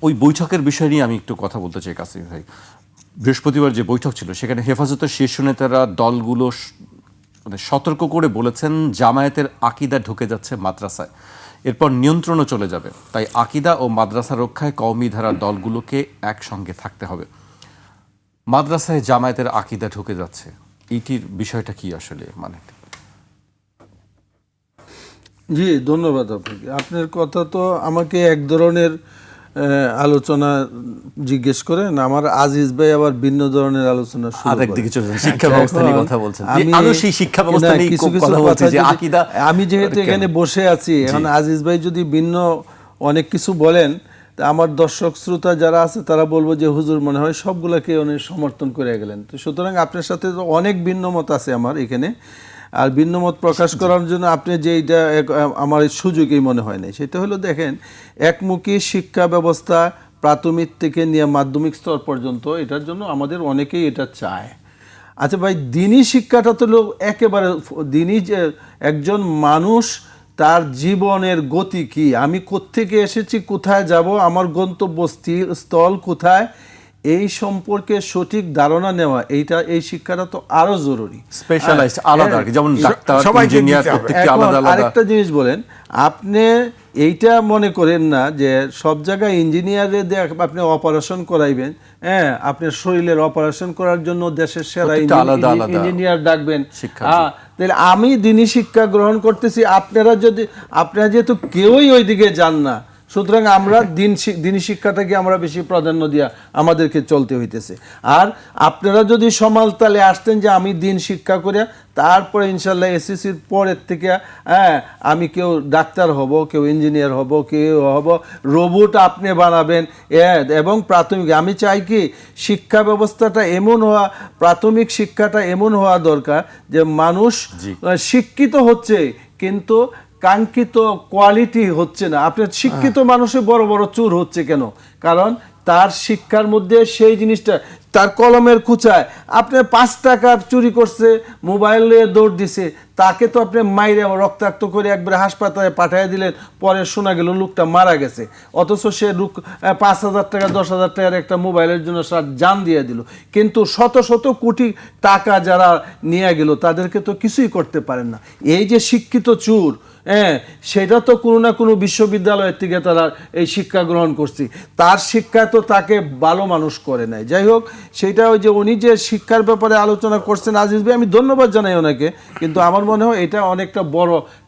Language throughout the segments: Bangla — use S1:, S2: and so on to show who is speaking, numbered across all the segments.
S1: ওই বৈঠকের বিষয় নিয়ে আমি একটু কথা বলতে চাই কাসিম ভাই। বৃহস্পতিবার যে বৈঠক ছিল সেখানে হেফাজতের শীর্ষ নেতারা দলগুলো মানে সতর্ক করে বলেছেন জামায়াতের আকীদা ঢুকে যাচ্ছে মাদ্রাসায়, এরপর নিয়ন্ত্রণও চলে যাবে, তাই আকীদা ও মাদ্রাসা রক্ষায় কওমি ধারার দলগুলোকে একসঙ্গে থাকতে হবে। মাদ্রাসায় জামায়াতের আকীদা ঢুকে যাচ্ছে, এইটির বিষয়টা কি আসলে? মানে
S2: জি, ধন্যবাদ আপনাকে। আপনার কথা তো আমাকে এক ধরনের আলোচনা জিজ্ঞেস করেন, আমার আজিজ ভাই আবার ভিন্ন ধরনের আলোচনা শুরু করেন।
S1: আরেকদিকে চলে শিক্ষা ব্যবস্থা নিয়ে কথা বলছেন।
S2: আমি
S1: সেই শিক্ষা ব্যবস্থা নিয়ে কথা বলছি যে আকীদা,
S2: আমি যেহেতু এখানে বসে আছি, এখন আজিজ ভাই যদি ভিন্ন অনেক কিছু বলেন, তা আমার দর্শক শ্রোতা যারা আছে তারা বলবো যে হুজুর মনে হয় সবগুলাকে উনি সমর্থন করে গেলেন। তো সুতরাং আপনার সাথে তো অনেক ভিন্ন মত আছে আমার এখানে, আর ভিন্ন মত প্রকাশ করার জন্য আপনি যে এইটা আমার সুযোগই মনে হয় না। সেটা হলো, দেখেন, একমুখী শিক্ষা ব্যবস্থা প্রাথমিক থেকে নিয়ে মাধ্যমিক স্তর পর্যন্ত, এটার জন্য আমাদের অনেকেই এটা চায়। আচ্ছা ভাই, দিনই শিক্ষাটা তো একেবারে দিনই, যে একজন মানুষ তার জীবনের গতি কি, আমি কোত্থেকে এসেছি, কোথায় যাব, আমার গন্তব্য স্থল কোথায়, এই সম্পর্কে সঠিক ধারণা নেওয়া, এই শিক্ষাটা তো আরো জরুরি।
S1: স্পেশালাইজড আলাদা, যেমন ডাক্তার, ইঞ্জিনিয়ার প্রত্যেকটি আলাদা আলাদা।
S2: আরেকটা জিনিস বলেন, আপনি এইটা মনে করেন না যে সব জায়গায় ইঞ্জিনিয়ারে দিয়ে আপনি অপারেশন করাইবেন, হ্যাঁ, আপনার শরীরের অপারেশন করার জন্য দেশের সেরা ইঞ্জিনিয়ার ডাকবেন। তাহলে আমি দিনী শিক্ষা গ্রহণ করতেছি, আপনারা যেহেতু কেউই ওইদিকে যান না, সুতরাং আমরা দিনী শিক্ষাটাকে আমরা বেশি প্রাধান্য দিয়া আমাদেরকে চলতে হইতেছে। আর আপনারা যদি সমাল তালে আসতেন যে আমি দিন শিক্ষা করে তারপরে ইনশাল্লাহ এসএসসির পরের থেকে, হ্যাঁ, আমি কেউ ডাক্তার হব, কেউ ইঞ্জিনিয়ার হব, কেউ হব রোবট আপনি বানাবেন, এবং প্রাথমিক, আমি চাই কি শিক্ষা ব্যবস্থাটা এমন হওয়া, প্রাথমিক শিক্ষাটা এমন হওয়া দরকার যে মানুষ শিক্ষিত হচ্ছে কিন্তু কাঙ্ক্ষিত কোয়ালিটি হচ্ছে না। আপনার শিক্ষিত মানুষে বড় বড় চোর হচ্ছে কেন? কারণ তার শিক্ষার মধ্যে সেই জিনিসটা, তার কলমের কুচায় আপনি 5 টাকা চুরি করছে, মোবাইল নিয়ে দৌড় দিছে, তাকে তো আপনি মাইরে রক্তাক্ত করে একবারে হাসপাতালে পাঠিয়ে দিলেন, পরে শোনা গেল লোকটা মারা গেছে, অথচ সে 5,000 টাকা 10,000 টাকার একটা মোবাইলের জন্য সার জান দিয়ে দিল। কিন্তু শত শত কোটি টাকা যারা নিয়ে গেল তাদেরকে তো কিছুই করতে পারেন না। এই যে শিক্ষিত চোর, হ্যাঁ, সেটা তো কোনো না কোনো বিশ্ববিদ্যালয়ের থেকে তারা এই শিক্ষা গ্রহণ করছে, তার শিক্ষা তো তাকে ভালো মানুষ করে নাই। যাই হোক, সেটা ওই যে উনি যে শিক্ষার ব্যাপারে আলোচনা করছেন আজিজ ভাই, আমি ধন্যবাদ জানাই ওনাকে, কিন্তু আমার মনে হয় এটা অনেকটা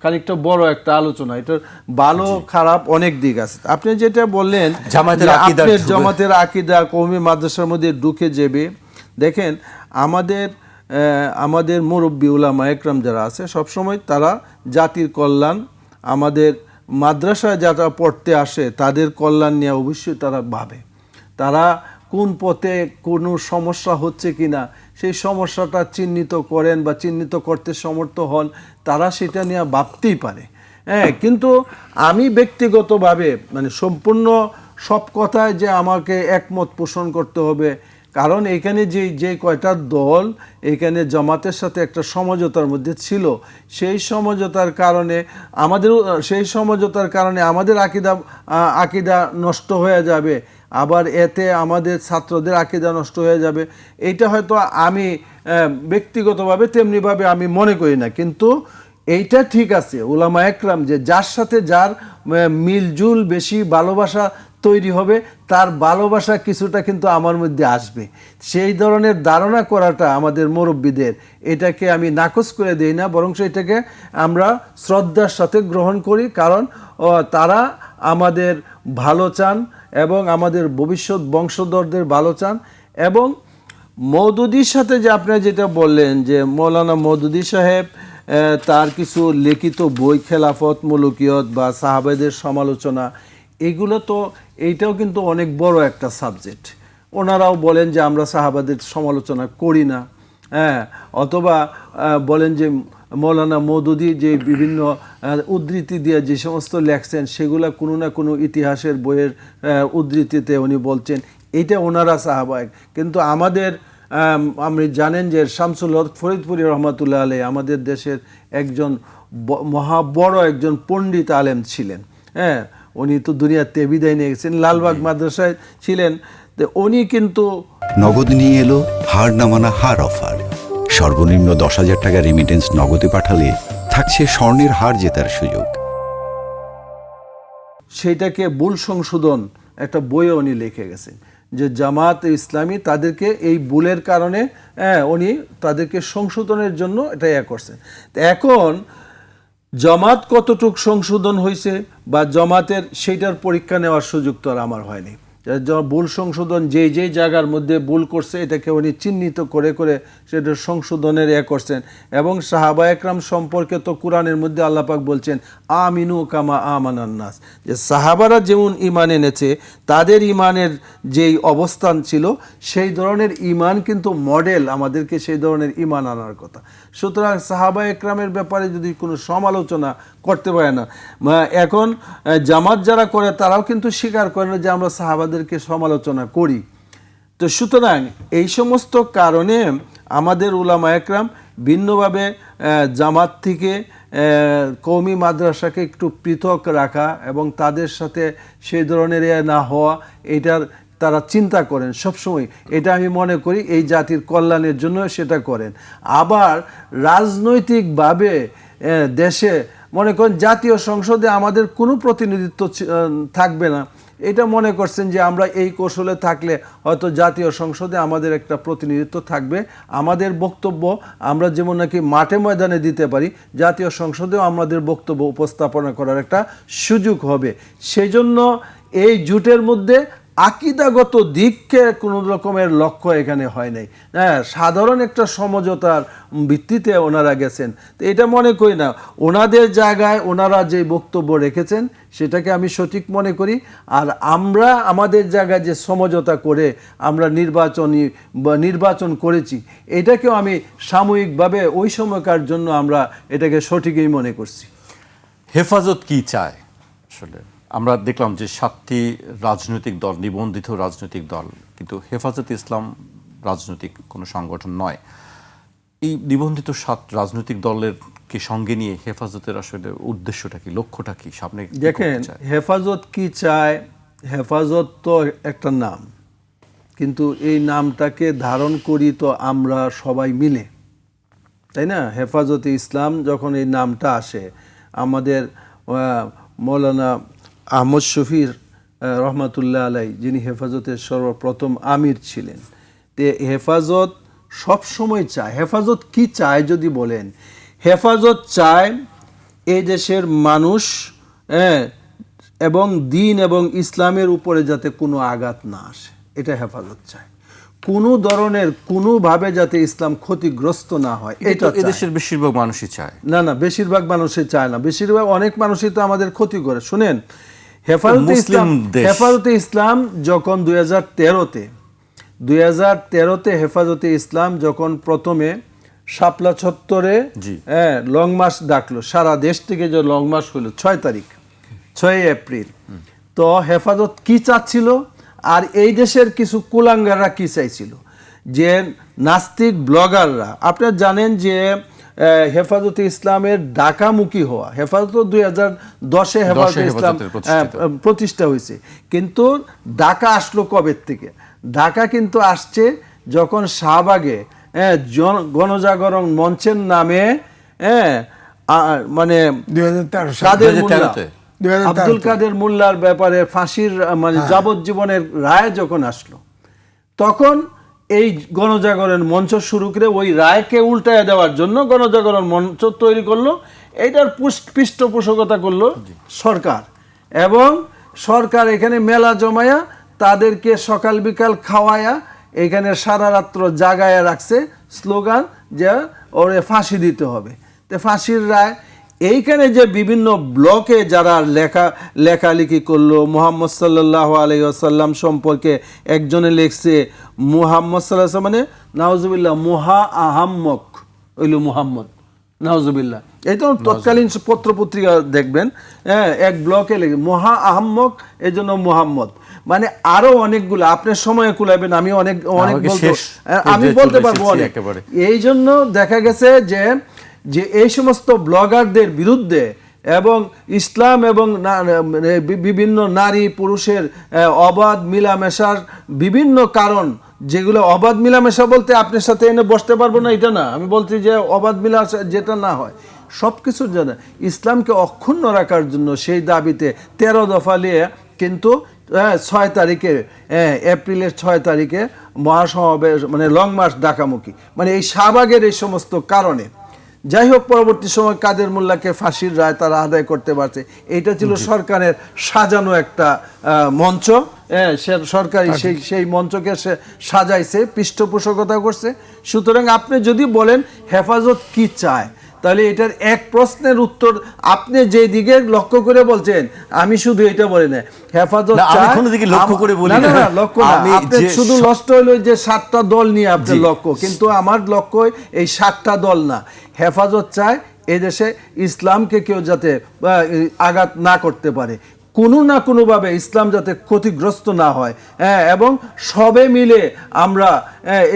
S2: খানিকটা বড় একটা আলোচনা, এটার ভালো খারাপ অনেক দিক আছে। আপনি যেটা বললেন জামাতের আকীদা কওমি মাদ্রাসার মধ্যে ঢুকে যাবে, দেখেন আমাদের মুরব্বী উলামা একরাম যারা আছে সবসময় তারা জাতির কল্যাণ, আমাদের মাদ্রাসায় যারা পড়তে আসে তাদের কল্যাণ নিয়ে অবশ্যই তারা ভাবে। তারা কোন পথে কোনো সমস্যা হচ্ছে কিনা সেই সমস্যাটা চিহ্নিত করেন বা চিহ্নিত করতে সমর্থ হন, তারা সেটা নিয়ে ভাবতেই পারে। হ্যাঁ, কিন্তু আমি ব্যক্তিগতভাবে মানে সম্পূর্ণ সব কথায় যে আমাকে একমত পোষণ করতে হবে, কারণ এখানে যে কয়টা দল এখানে জামাতের সাথে একটা সমঝোতার মধ্যে ছিল, সেই সমঝোতার কারণে আমাদের আকীদা নষ্ট হয়ে যাবে, আবার এতে আমাদের ছাত্রদের আকীদা নষ্ট হয়ে যাবে, এইটা হয়তো আমি ব্যক্তিগতভাবে তেমনিভাবে আমি মনে করি না। কিন্তু এইটা ঠিক আছে, উলামা একরাম যে যার সাথে যার মিলজুল বেশি, ভালোবাসা তৈরি হবে, তার ভালোবাসা কিছুটা কিন্তু আমার মধ্যে আসবে, সেই ধরনের ধারণা করাটা আমাদের মুরব্বীদের, এটাকে আমি নাকচ করে দেই না, বরং এটাকে আমরা শ্রদ্ধার সাথে গ্রহণ করি, কারণ তারা আমাদের ভালো চান এবং আমাদের ভবিষ্যৎ বংশধরদের ভালো চান। এবং মওদুদির সাথে যে আপনি যেটা বললেন যে মৌলানা মওদুদি সাহেব তার কিছু লিখিত বই, খেলাফত, মুলুকিয়ত বা সাহাবাদের সমালোচনা, এগুলো তো এইটাও কিন্তু অনেক বড় একটা সাবজেক্ট। ওনারাও বলেন যে আমরা সাহাবাদের সমালোচনা করি না, হ্যাঁ, অথবা বলেন যে মৌলানা মওদুদি যে বিভিন্ন উদ্ধৃতি দিয়ে যে সমস্ত লেখছেন সেগুলো কোনো না কোনো ইতিহাসের বইয়ের উদ্ধৃতিতে উনি বলছেন, এইটা ওনারা সাহাবায়ে। কিন্তু আপনি জানেন যে শামসুল হক ফরিদপুরি রহমাতুল্লাহ আলাইহি আমাদের দেশের একজন বড় একজন পণ্ডিত আলেম ছিলেন, হ্যাঁ, উনি তো দুনিয়াতে বিদায় নিয়ে গেছেন, লালবাগ মাদ্রাসায় ছিলেন। তো উনি কিন্তু
S3: নগদ নিয়ে এলো হার না মানা হার অফার। সর্বনিম্ন 10,000 টাকা রেমিটেন্স নগদে পাঠালে থাকছে স্বর্ণের হার জেতার সুযোগ।
S2: সেইটাকে ভুল সংশোধন একটা বইয়ে উনি লিখে গেছেন, যে জামাত ইসলামী তাদেরকে এই ভুলের কারণে উনি তাদেরকে সংশোধনের জন্য এটা করছেন। তো এখন জামাত কতটুক সংশোধন হয়েছে বা জামাতের সেইটার পরীক্ষা নেওয়ার সুযোগ তো আর আমার হয়নি। ভুল সংশোধন যেই জায়গার মধ্যে ভুল করছে এটাকে উনি চিহ্নিত করে করে সেটা সংশোধনের করছেন। এবং সাহাবা একরাম সম্পর্কে তো কোরআনের মধ্যে আল্লাহ পাক বলছেন আমিনু কামা আমানান নাস, যে সাহাবারা যেমন ঈমান এনেছে তাদের ঈমানের যেই অবস্থান ছিল সেই ধরনের ঈমান কিন্তু মডেল, আমাদেরকে সেই ধরনের ঈমান আনার কথা। সুতরাং সাহাবা একরামের ব্যাপারে যদি কোনো সমালোচনা করতে পারে না, এখন জামাত যারা করে তারাও কিন্তু স্বীকার করে না যে আমরা সাহাবাদেরকে সমালোচনা করি। তো সুতরাং এই সমস্ত কারণে আমাদের উলামা একরাম ভিন্নভাবে জামাত থেকে কওমি মাদ্রাসাকে একটু পৃথক রাখা এবং তাদের সাথে সেই ধরনের না হওয়া, এটার তারা চিন্তা করেন সবসময়। এটা আমি মনে করি এই জাতির কল্যাণের জন্য সেটা করেন। আবার রাজনৈতিকভাবে দেশে মনে করেন জাতীয় সংসদে আমাদের কোনো প্রতিনিধিত্ব থাকবে না, এটা মনে করছেন যে আমরা এই কৌশলে থাকলে হয়তো জাতীয় সংসদে আমাদের একটা প্রতিনিধিত্ব থাকবে, আমাদের বক্তব্য আমরা যেমন নাকি মাঠে ময়দানে দিতে পারি, জাতীয় সংসদেও আমাদের বক্তব্য উপস্থাপনা করার একটা সুযোগ হবে। সেই জন্য এই জোটের মধ্যে আকীদাগত দিককে কোনো রকমের লক্ষ্য এখানে হয় নাই। হ্যাঁ, সাধারণ একটা সমঝোতার ভিত্তিতে ওনারা গেছেন। তো এটা মনে করি না, ওনাদের জায়গায় ওনারা যে বক্তব্য রেখেছেন সেটাকে আমি সঠিক মনে করি। আর আমরা আমাদের জায়গায় যে সমঝোতা করে আমরা নির্বাচন করেছি, এটাকেও আমি সাময়িকভাবে ওই সময়কার জন্য আমরা এটাকে সঠিকই মনে করছি।
S1: হেফাজত কি চায় আসলে? আমরা দেখলাম যে 7টি রাজনৈতিক দল, নিবন্ধিত রাজনৈতিক দল, কিন্তু হেফাজতে ইসলাম রাজনৈতিক কোনো সংগঠন নয়। এই নিবন্ধিত 7 রাজনৈতিক দলের কে সঙ্গে নিয়ে হেফাজতের আসলে উদ্দেশ্যটা কি, লক্ষ্যটা কি, সামনে
S2: দেখেন হেফাজত কি চায়। হেফাজত তো একটা নাম, কিন্তু এই নামটাকে ধারণ করি তো আমরা সবাই মিলে, তাই না? হেফাজতে ইসলাম যখন এই নামটা আসে, আমাদের মৌলানা আহমদ শফির রহমাতুল্লাহ আলাই, যিনি হেফাজতের সর্বপ্রথম আমির ছিলেন, তে হেফাজত সবসময় চায়। হেফাজত কি চায় যদি বলেন, হেফাজত চায় এই দেশের মানুষ এবং দিন এবং ইসলামের উপরে যাতে কোনো আঘাত না আসে, এটা হেফাজত চায়। কোনো ধরনের কোনোভাবে যাতে ইসলাম ক্ষতিগ্রস্ত না হয়, এটা
S1: এদেশের বেশিরভাগ মানুষই চায়।
S2: না, বেশিরভাগ মানুষই চায় না। বেশিরভাগ অনেক মানুষই তো আমাদের ক্ষতি করে। শুনেন, হেফাজতে ইসলাম যখন 2013-তে হেফাজতে ইসলাম যখন প্রথমে শাপলা চত্বরে লং মার্চ ডাকলো, সারা দেশ থেকে যে লং মার্চ হলো 6 এপ্রিল, তো হেফাজত কি চাচ্ছিল আর এই দেশের কিছু কুলাঙ্গাররা কি চাইছিল, যে নাস্তিক ব্লগাররা, আপনারা জানেন যে হেফাজতে ইসলামের ঢাকামুখী হওয়া, হেফাজত 2010-এ হেফাজতে ইসলাম প্রতিষ্ঠা হয়েছে, কিন্তু ঢাকা আসলো কবে থেকে? ঢাকা কিন্তু আসছে যখন শাহবাগে গণজাগরণ মঞ্চের নামে মানে আব্দুল কাদের মোল্লার ব্যাপারে ফাঁসির মানে যাবজ্জীবনের রায় যখন আসলো, তখন এই গণজাগরণ মঞ্চ শুরু করে ওই রায়কে উল্টায় দেওয়ার জন্য গণজাগরণ মঞ্চ তৈরি করলো। এইটার পৃষ্ঠপোষকতা করলো সরকার, এবং সরকার এখানে মেলা জমায়া তাদেরকে সকাল বিকাল খাওয়ায়া এখানে সারা রাত্র জাগায়া রাখছে, স্লোগান যে ওরে ফাঁসি দিতে হবে। তো ফাঁসির রায় এইখানে যে বিভিন্ন ব্লকে যারা লেখালেখি করলো, মুহাম্মদ সাল্লাল্লাহু আলাইহি ওয়াসাল্লাম সম্পর্কে একজনে লিখছে মুহাম্মদ সাল্লাল্লাহু আলাইহি মানে নাউজুবিল্লাহ মুহা আহাম্মক হইল মুহাম্মদ, নাউজুবিল্লাহ। এই তো তৎকালীন পত্রপত্রিকা দেখবেন, এক ব্লকে লেগে মহা আহাম্মক, এই জন্য মুহাম্মদ। মানে আরো অনেকগুলো আপনার সময় কুলাবেন, আমি অনেক আমি বলতে পারবো অনেক। এই জন্য দেখা গেছে যে এই সমস্ত ব্লগারদের বিরুদ্ধে এবং ইসলাম এবং বিভিন্ন নারী পুরুষের অবাধ মিলামেশার বিভিন্ন কারণ, যেগুলো অবাধ মিলামেশা বলতে আপনার সাথে এনে বসতে পারবো না এটা না, আমি বলছি যে অবাধ মিলামেশা যেটা না হয় সব কিছুর জন্য ইসলামকে অক্ষুণ্ণ রাখার জন্য সেই দাবিতে 13 দফা নিয়ে কিন্তু 6 তারিখে এপ্রিলের 6 তারিখে মহাসমাবেশ মানে লং মার্চ ডাকামুখী, মানে এই শাহবাগের এই সমস্ত কারণে। যাই হোক, পরবর্তী সময় কাদের মোল্লাকে ফাঁসির রায় তারা আদায় করতে পারছে। এটা ছিল সরকারের সাজানো একটা মঞ্চ, সরকারি সেই মঞ্চকে সে সাজাইছে, পৃষ্ঠপোষকতা করছে। সুতরাং আপনি যদি বলেন হেফাজত কি চায়, তাহলে এটার এক প্রশ্নের উত্তর আপনি যে দিকে লক্ষ্য করে বলছেন, আমি শুধু এটা বলি না, হেফাজত শুধু লক্ষ্য হইল যে 7টা দল নিয়ে আপনার লক্ষ্য, কিন্তু আমার লক্ষ্য এই 7টা দল না। হেফাজত চায় এদেশে ইসলামকে কেউ যাতে আঘাত না করতে পারে, কোনো না কোনোভাবে ইসলাম যাতে ক্ষতিগ্রস্ত না হয়, এবং সবে মিলে আমরা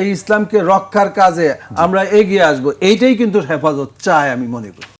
S2: এই ইসলামকে রক্ষার কাজে আমরা এগিয়ে আসব, এইটাই কিন্তু হেফাজত চায় আমি মনে করি।